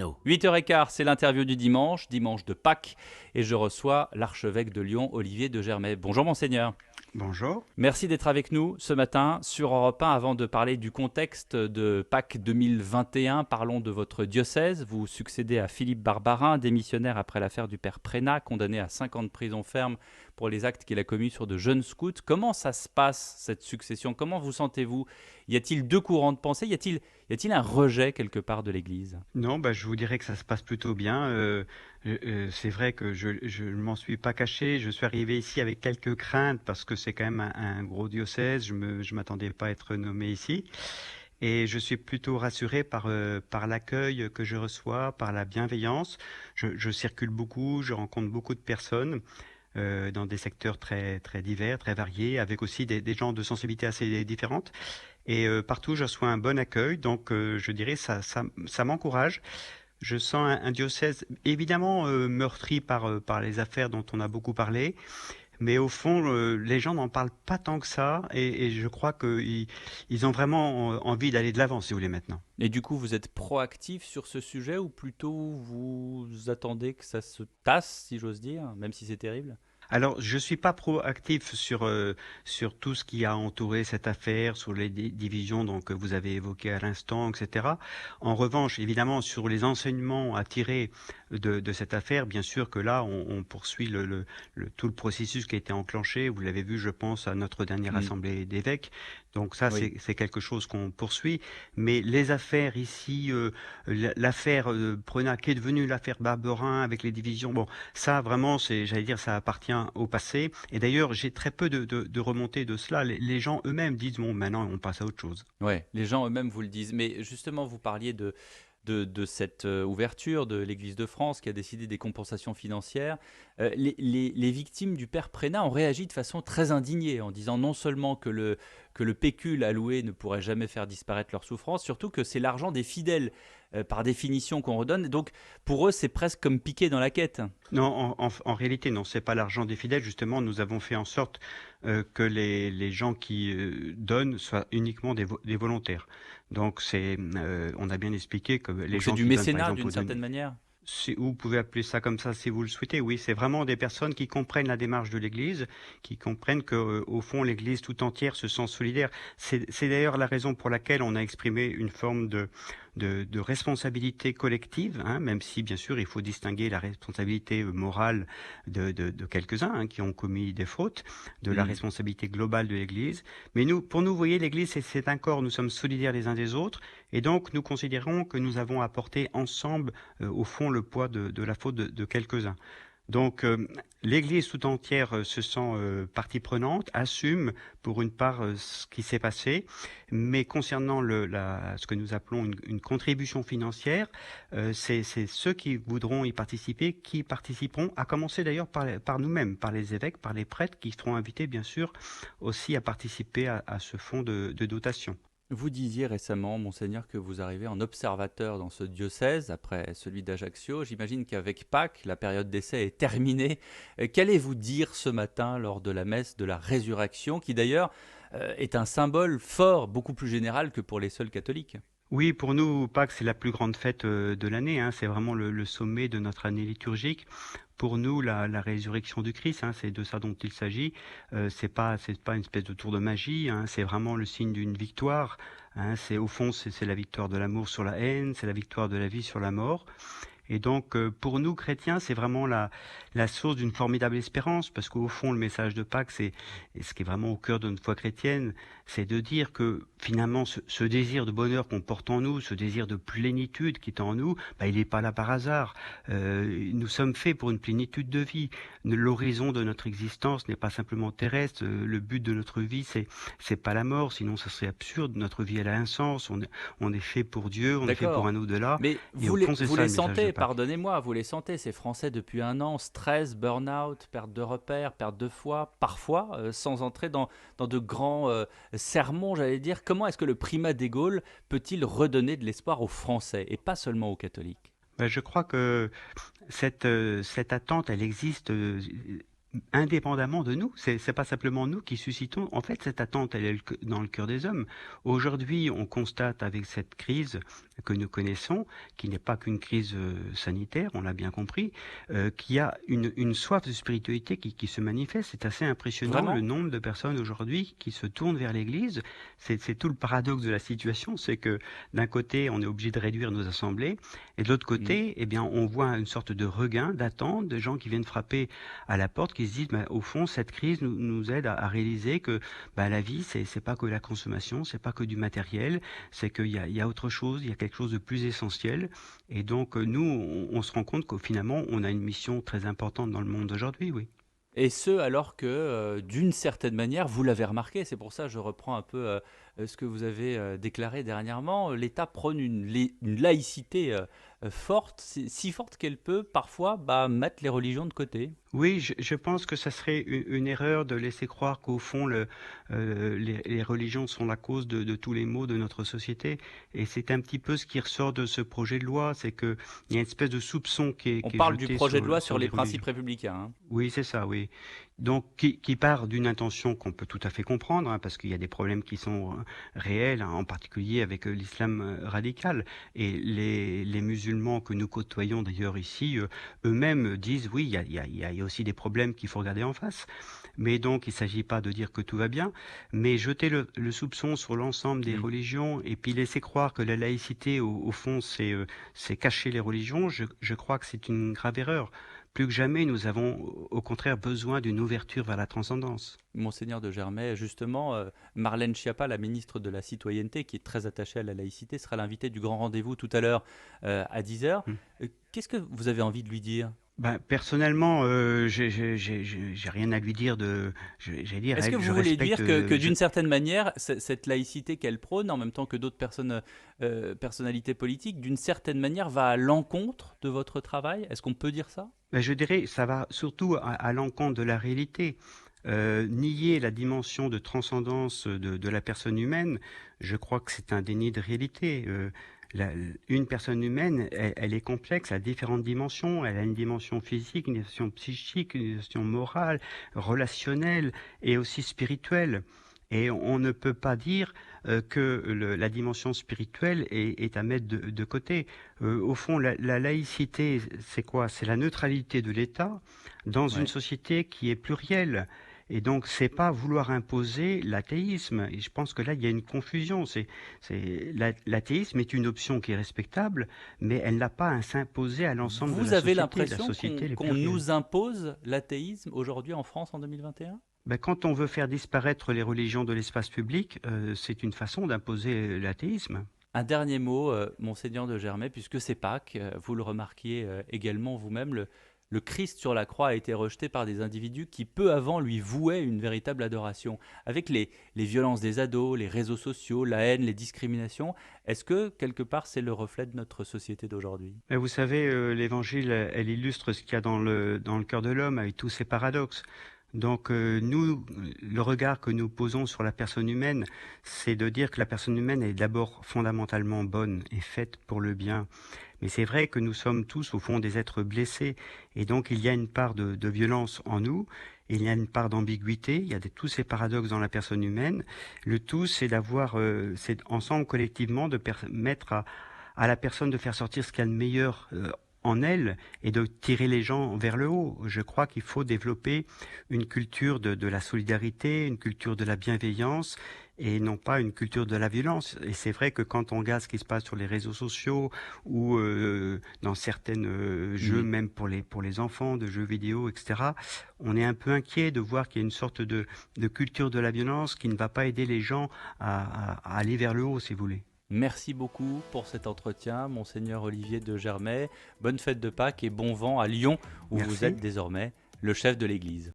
8h15, c'est l'interview du dimanche, dimanche de Pâques, et je reçois l'archevêque de Lyon, Olivier de Germay. Bonjour monseigneur. Bonjour. Merci d'être avec nous ce matin sur Europe 1. Avant de parler du contexte de Pâques 2021, parlons de votre diocèse. Vous succédez à Philippe Barbarin, démissionnaire après l'affaire du père Prénat, condamné à 5 ans de prison ferme pour les actes qu'il a commis sur de jeunes scouts. Comment ça se passe, cette succession? Comment vous sentez-vous? Y a-t-il deux courants de pensée? Y a-t-il un rejet quelque part de l'Église? Non, je vous dirais que ça se passe plutôt bien. C'est vrai que je ne m'en suis pas caché. Je suis arrivé ici avec quelques craintes parce que c'est quand même un gros diocèse. Je m'attendais pas à être nommé ici. Et je suis plutôt rassuré par l'accueil que je reçois, par la bienveillance. Je circule beaucoup, je rencontre beaucoup de personnes dans des secteurs très, très divers, très variés, avec aussi des gens de sensibilités assez différentes. Et partout, je reçois un bon accueil, donc je dirais ça m'encourage. Je sens un diocèse évidemment meurtri par les affaires dont on a beaucoup parlé, mais au fond, les gens n'en parlent pas tant que ça, et je crois qu'ils ont vraiment envie d'aller de l'avant, si vous voulez, maintenant. Et du coup, vous êtes proactif sur ce sujet ou plutôt vous attendez que ça se tasse, si j'ose dire, même si c'est terrible? Alors, je suis pas proactif sur tout ce qui a entouré cette affaire, sur les divisions donc, que vous avez évoquées à l'instant, etc. En revanche, évidemment, sur les enseignements à tirer de cette affaire, bien sûr que là, on poursuit tout le processus qui a été enclenché. Vous l'avez vu, je pense, à notre dernière Hmm. assemblée d'évêques. Donc ça, Oui. c'est quelque chose qu'on poursuit. Mais les affaires ici, l'affaire Prenat, qui est devenue l'affaire Barberin avec les divisions, bon, ça, vraiment, j'allais dire, ça appartient au passé. Et d'ailleurs, j'ai très peu de remontées de cela. Les gens eux-mêmes disent, bon, maintenant, on passe à autre chose. Ouais, les gens eux-mêmes vous le disent. Mais justement, vous parliez de cette ouverture de l'Église de France qui a décidé des compensations financières. Les victimes du père Prénat ont réagi de façon très indignée en disant non seulement que le pécule alloué ne pourrait jamais faire disparaître leur souffrance, surtout que c'est l'argent des fidèles, par définition, qu'on redonne. Donc pour eux, c'est presque comme piquer dans la quête. Non, en réalité, non, c'est pas l'argent des fidèles. Justement, nous avons fait en sorte que les gens qui donnent soient uniquement des volontaires. Donc, on a bien expliqué que les Donc c'est gens du qui donnent, par mécénat exemple, d'une certaine manière. vous pouvez appeler ça comme ça si vous le souhaitez. Oui, c'est vraiment des personnes qui comprennent la démarche de l'Église, qui comprennent que, au fond, l'Église tout entière se sent solidaire. C'est d'ailleurs la raison pour laquelle on a exprimé une forme de responsabilité collective, hein, même si, bien sûr, il faut distinguer la responsabilité morale de quelques-uns hein, qui ont commis des fautes, de la Hmm. responsabilité globale de l'Église. Mais pour nous, vous voyez, l'Église, c'est un corps, nous sommes solidaires les uns des autres, et donc nous considérons que nous avons apporté ensemble au fond le poids de la faute de quelques-uns. Donc l'Église tout entière se sent partie prenante, assume pour une part ce qui s'est passé, mais concernant ce que nous appelons une contribution financière, c'est ceux qui voudront y participer qui participeront, à commencer d'ailleurs par nous-mêmes, par les évêques, par les prêtres qui seront invités bien sûr aussi à participer à ce fonds de dotation. Vous disiez récemment, monseigneur, que vous arrivez en observateur dans ce diocèse, après celui d'Ajaccio. J'imagine qu'avec Pâques, la période d'essai est terminée. Qu'allez-vous dire ce matin lors de la messe de la résurrection, qui d'ailleurs est un symbole fort, beaucoup plus général que pour les seuls catholiques? Oui, pour nous, Pâques, c'est la plus grande fête de l'année, hein. C'est vraiment le sommet de notre année liturgique. Pour nous, la résurrection du Christ, hein, c'est de ça dont il s'agit. C'est pas une espèce de tour de magie, hein, c'est vraiment le signe d'une victoire. Hein, au fond, c'est la victoire de l'amour sur la haine, c'est la victoire de la vie sur la mort. Et donc, pour nous, chrétiens, c'est vraiment la source d'une formidable espérance, parce qu'au fond, le message de Pâques, et ce qui est vraiment au cœur de notre foi chrétienne, c'est de dire que finalement, ce désir de bonheur qu'on porte en nous, ce désir de plénitude qui est en nous, il n'est pas là par hasard. Nous sommes faits pour une plénitude de vie. L'horizon de notre existence n'est pas simplement terrestre. Le but de notre vie, c'est pas la mort, sinon ça serait absurde. Notre vie, elle a un sens. On est fait pour Dieu, on est fait pour D'accord. un au-delà. Mais Et au fond, c'est vous ça les le message de sentez, Pâques. pardonnez-moi, vous les sentez, ces Français depuis un an, stress, burn-out, perte de repères, perte de foi, parfois, sans entrer dans de grands sermons, j'allais dire. Comment est-ce que le primat des Gaules peut-il redonner de l'espoir aux Français, et pas seulement aux catholiques? Je crois que cette attente, elle existe indépendamment de nous. C'est pas simplement nous qui suscitons. En fait, cette attente, elle est dans le cœur des hommes. Aujourd'hui, on constate avec cette crise que nous connaissons, qui n'est pas qu'une crise sanitaire, on l'a bien compris, qu'il y a une soif de spiritualité qui se manifeste. C'est assez impressionnant le Vraiment? nombre de personnes aujourd'hui qui se tournent vers l'Église. C'est tout le paradoxe de la situation, c'est que d'un côté, on est obligé de réduire nos assemblées, et de l'autre Mmh. côté, eh bien, on voit une sorte de regain, d'attente, de gens qui viennent frapper à la porte, qui se disent, bah, au fond, cette crise nous aide à réaliser que bah, la vie, c'est pas que la consommation, c'est pas que du matériel, c'est qu'il y a autre chose, il y a quelque chose de plus essentiel. Et donc, nous, on se rend compte qu'au finalement, on a une mission très importante dans le monde d'aujourd'hui, oui. Et ce, alors que, d'une certaine manière, vous l'avez remarqué, c'est pour ça que je reprends un peu ce que vous avez déclaré dernièrement, l'État prône une laïcité forte, si forte qu'elle peut parfois bah, mettre les religions de côté. Oui, je pense que ça serait une erreur de laisser croire qu'au fond, les religions sont la cause de tous les maux de notre société. Et c'est un petit peu ce qui ressort de ce projet de loi, c'est qu'il y a une espèce de soupçon On qui est parle du jeté projet de loi sur sur les les principes religions. républicains, hein. Oui, c'est ça, oui. Donc, qui part d'une intention qu'on peut tout à fait comprendre, hein, parce qu'il y a des problèmes qui sont réels, hein, en particulier avec l'islam radical. Et les musulmans que nous côtoyons d'ailleurs ici, eux-mêmes disent, oui, il y a aussi des problèmes qu'il faut regarder en face. Mais donc, il ne s'agit pas de dire que tout va bien, mais jeter le soupçon sur l'ensemble des Mm. religions et puis laisser croire que la laïcité, au fond, c'est cacher les religions, je crois que c'est une grave erreur. Plus que jamais, nous avons au contraire besoin d'une ouverture vers la transcendance. Monseigneur de Germay, justement, Marlène Schiappa, la ministre de la Citoyenneté, qui est très attachée à la laïcité, sera l'invitée du grand rendez-vous tout à l'heure à 10 heures. Hmm. Qu'est-ce que vous avez envie de lui dire? Ben, personnellement, j'ai rien à lui dire de, j'allais dire, Est-ce que elle, je vous voulez respecte, dire que d'une certaine manière, cette laïcité qu'elle prône, en même temps que d'autres personnes, personnalités politiques, d'une certaine manière va à l'encontre de votre travail? Est-ce qu'on peut dire ça? ben, je dirais, ça va surtout à l'encontre de la réalité. Nier la dimension de transcendance de la personne humaine, je crois que c'est un déni de réalité. La- une personne humaine, elle est complexe à différentes dimensions. Elle a une dimension physique, une dimension psychique, une dimension morale, relationnelle et aussi spirituelle. Et on ne peut pas dire que la dimension spirituelle est à mettre de côté. Au fond, la laïcité, c'est quoi? C'est la neutralité de l'État dans une Ouais. société qui est plurielle. Et donc, c'est pas vouloir imposer l'athéisme. Et je pense que là, il y a une confusion. L'athéisme est une option qui est respectable, mais elle n'a pas à s'imposer à l'ensemble de Vous la avez société. La l'impression société, elle est qu'on plurielle. nous impose l'athéisme aujourd'hui en France en 2021? Ben, quand on veut faire disparaître les religions de l'espace public, c'est une façon d'imposer l'athéisme. Un dernier mot, Monseigneur de Germay, puisque c'est Pâques, vous le remarquiez également vous-même, le Christ sur la croix a été rejeté par des individus qui, peu avant, lui vouaient une véritable adoration. Avec les violences des ados, les réseaux sociaux, la haine, les discriminations, est-ce que, quelque part, c'est le reflet de notre société d'aujourd'hui? Mais vous savez, l'Évangile, elle illustre ce qu'il y a dans le cœur de l'homme avec tous ses paradoxes. Donc nous, le regard que nous posons sur la personne humaine, c'est de dire que la personne humaine est d'abord fondamentalement bonne et faite pour le bien. Mais c'est vrai que nous sommes tous au fond des êtres blessés et donc il y a une part de violence en nous, et il y a une part d'ambiguïté, il y a tous ces paradoxes dans la personne humaine. Le tout, c'est d'avoir, c'est ensemble collectivement de permettre à la personne de faire sortir ce qu'il y a de meilleur en elle et de tirer les gens vers le haut. Je crois qu'il faut développer une culture de la solidarité, une culture de la bienveillance et non pas une culture de la violence. Et c'est vrai que quand on regarde ce qui se passe sur les réseaux sociaux ou dans certains jeux, Mm. même pour les enfants, de jeux vidéo, etc., on est un peu inquiet de voir qu'il y a une sorte de culture de la violence qui ne va pas aider les gens à aller vers le haut, si vous voulez. Merci beaucoup pour cet entretien, Monseigneur Olivier de Germay. Bonne fête de Pâques et bon vent à Lyon, où vous êtes Merci. désormais le chef de l'Église.